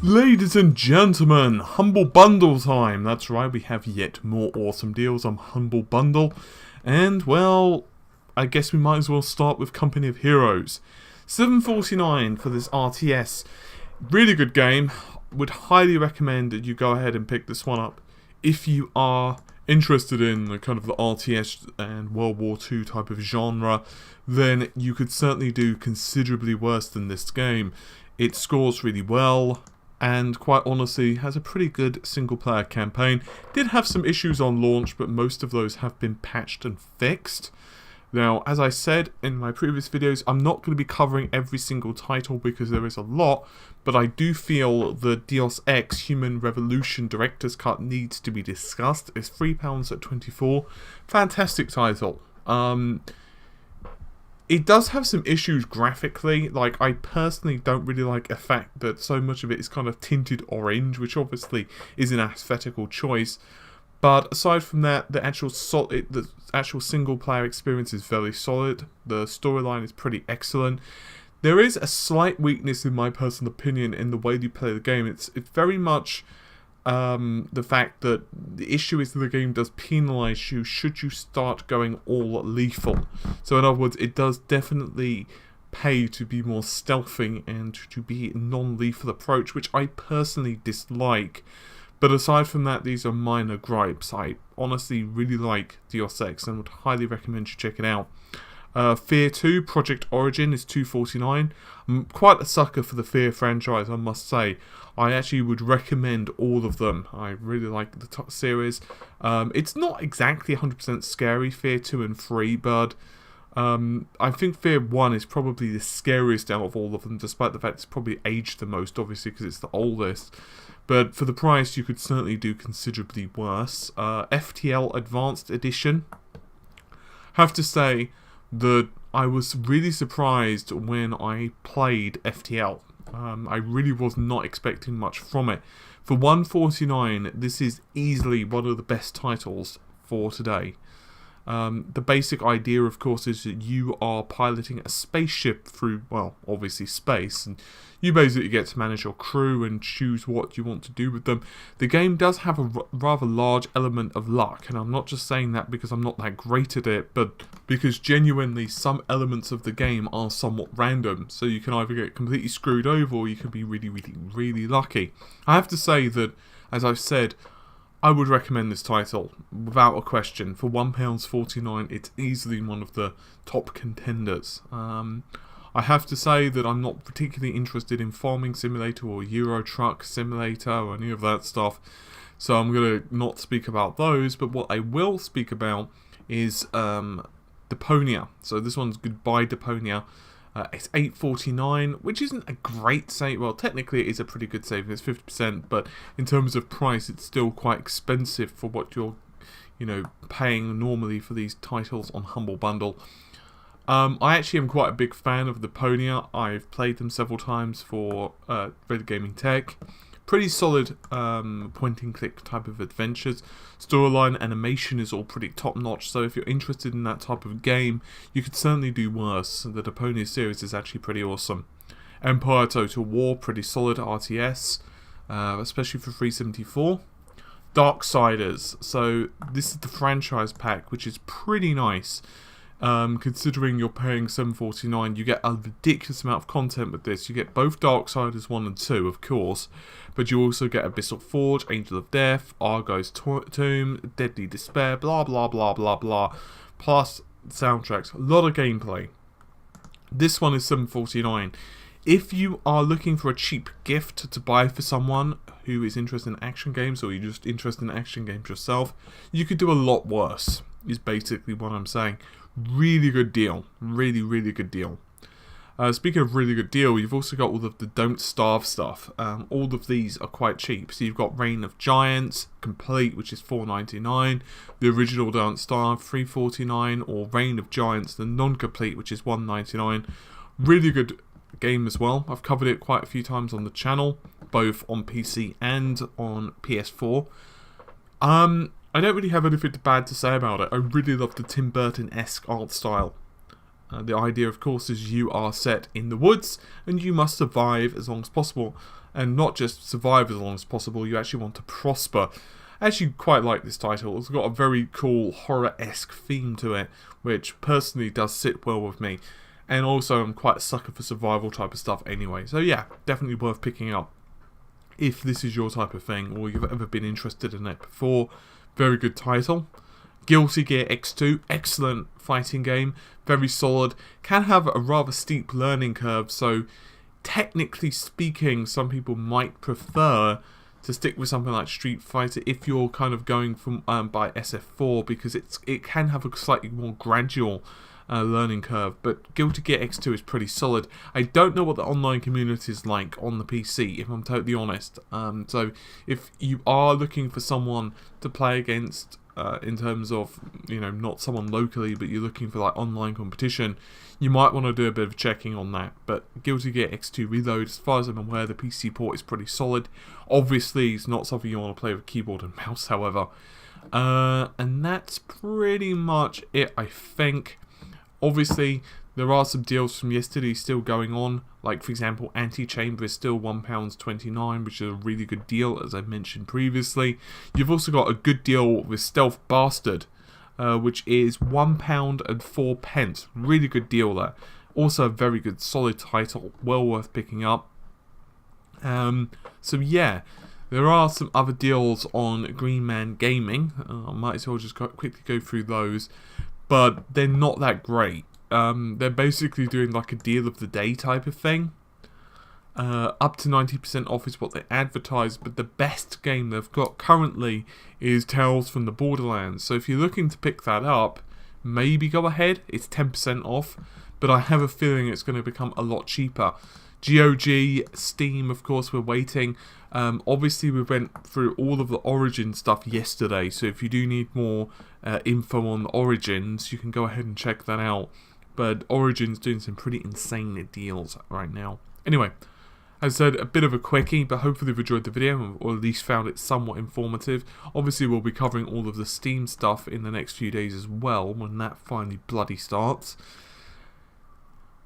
Ladies and gentlemen, Humble Bundle time. That's right, we have yet more awesome deals on Humble Bundle. And, well, I guess we might as well start with Company of Heroes. $7.49 for this RTS. Really good game. Would highly recommend that you go ahead and pick this one up if you are interested in the kind of the RTS and World War II type of genre. Then you could certainly do considerably worse than this game. It scores really well, and quite honestly has a pretty good single player campaign. Did have some issues on launch, but most of those have been patched and fixed. Now, as I said in my previous videos, I'm not going to be covering every single title because there is a lot, but I do feel the Deus Ex Human Revolution Director's Cut needs to be discussed. It's £3 at 24. Fantastic title. It does have some issues graphically. Like, I personally don't really like the fact that so much of it is kind of tinted orange, which obviously is an aesthetical choice. But aside from that, the actual single player experience is very solid. The storyline is pretty excellent. There is a slight weakness, in my personal opinion, in the way you play the game. It's very much the fact that the issue is that the game does penalise you should you start going all lethal. So in other words, it does definitely pay to be more stealthing and to be a non-lethal approach, which I personally dislike. But aside from that, these are minor gripes. I honestly really like Deus Ex and would highly recommend you check it out. Fear 2, Project Origin is $2.49. I'm quite a sucker for the Fear franchise, I must say. I actually would recommend all of them. I really like the top series. It's not exactly 100% scary, Fear 2 and 3, but I think Fear 1 is probably the scariest out of all of them, despite the fact it's probably aged the most, obviously, because it's the oldest. But for the price, you could certainly do considerably worse. FTL Advanced Edition. Have to say that I was really surprised when I played FTL. I really was not expecting much from it. For $1.49, this is easily one of the best titles for today. The basic idea, of course, is that you are piloting a spaceship through, well, obviously space, and you basically get to manage your crew and choose what you want to do with them. The game does have a rather large element of luck, and I'm not just saying that because I'm not that great at it, but because genuinely some elements of the game are somewhat random, so you can either get completely screwed over or you can be really, really, really lucky. I have to say that, as I've said, I would recommend this title, without a question. For £1.49, it's easily one of the top contenders. I have to say that I'm not particularly interested in Farming Simulator or Euro Truck Simulator or any of that stuff, so I'm going to not speak about those, but what I will speak about is Deponia. So this one's Goodbye Deponia. It's $8.49, which isn't a great save. Well, technically it is a pretty good save. It's 50%, but in terms of price, it's still quite expensive for what you're, paying normally for these titles on Humble Bundle. I actually am quite a big fan of Deponia. I've played them several times for Red Gaming Tech. Pretty solid point-and-click type of adventures. Storyline, animation is all pretty top-notch, so if you're interested in that type of game, you could certainly do worse. The Deponia series is actually pretty awesome. Empire Total War, pretty solid RTS, especially for $3.74. Darksiders, so this is the franchise pack, which is pretty nice. Considering you're paying $7.49, you get a ridiculous amount of content with this. You get both Darksiders 1 and 2, of course, but you also get Abyssal Forge, Angel of Death, Argo's Tomb, Deadly Despair, blah blah blah blah blah, plus soundtracks. A lot of gameplay. This one is $7.49. If you are looking for a cheap gift to buy for someone who is interested in action games, or you're just interested in action games yourself, you could do a lot worse, is basically what I'm saying. Really good deal. Really, really good deal. Speaking of really good deal, you've also got all of the Don't Starve stuff. All of these are quite cheap. So you've got Reign of Giants Complete, which is $4.99. The original Don't Starve, $3.49. Or Reign of Giants, the non-complete, which is $1.99. Really good game as well. I've covered it quite a few times on the channel, both on PC and on PS4. I don't really have anything bad to say about it. I really love the Tim Burton-esque art style. The idea, of course, is you are set in the woods and you must survive as long as possible. and not just survive as long as possible, you actually want to prosper. I actually quite like this title. It's got a very cool horror-esque theme to it, which personally does sit well with me. And also, I'm quite a sucker for survival type of stuff anyway. So yeah, definitely worth picking up if this is your type of thing, or you've ever been interested in it before. Very good title. Guilty Gear X2, excellent fighting game, very solid. Can have a rather steep learning curve, so technically speaking, some people might prefer to stick with something like Street Fighter if you're kind of going from by SF4, because it can have a slightly more gradual learning curve. But Guilty Gear X2 is pretty solid. I don't know what the online community is like on the PC, if I'm totally honest. So if you are looking for someone to play against, in terms of, not someone locally, but you're looking for like online competition, you might want to do a bit of checking on that. But Guilty Gear X2 Reload, as far as I'm aware, the PC port is pretty solid. Obviously, it's not something you want to play with keyboard and mouse, however. And that's pretty much it, I think. Obviously, there are some deals from yesterday still going on. Like, for example, Anti-Chamber is still £1.29, which is a really good deal, as I mentioned previously. You've also got a good deal with Stealth Bastard, which is £1.04. Really good deal there. Also a very good, solid title. Well worth picking up. So yeah, there are some other deals on Green Man Gaming. I might as well just quickly go through those. But they're not that great. They're basically doing like a deal of the day type of thing. Up to 90% off is what they advertise, but the best game they've got currently is Tales from the Borderlands. So if you're looking to pick that up, maybe go ahead. It's 10% off, but I have a feeling it's going to become a lot cheaper. GOG, Steam, of course, we're waiting. Obviously, we went through all of the Origin stuff yesterday, so if you do need more info on Origins, you can go ahead and check that out. But Origin's doing some pretty insane deals right now. Anyway, as I said, a bit of a quickie, but hopefully you've enjoyed the video, or at least found it somewhat informative. Obviously, we'll be covering all of the Steam stuff in the next few days as well, when that finally bloody starts.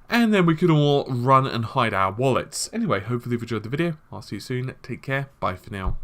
And then we can all run and hide our wallets. Anyway, hopefully you've enjoyed the video. I'll see you soon. Take care. Bye for now.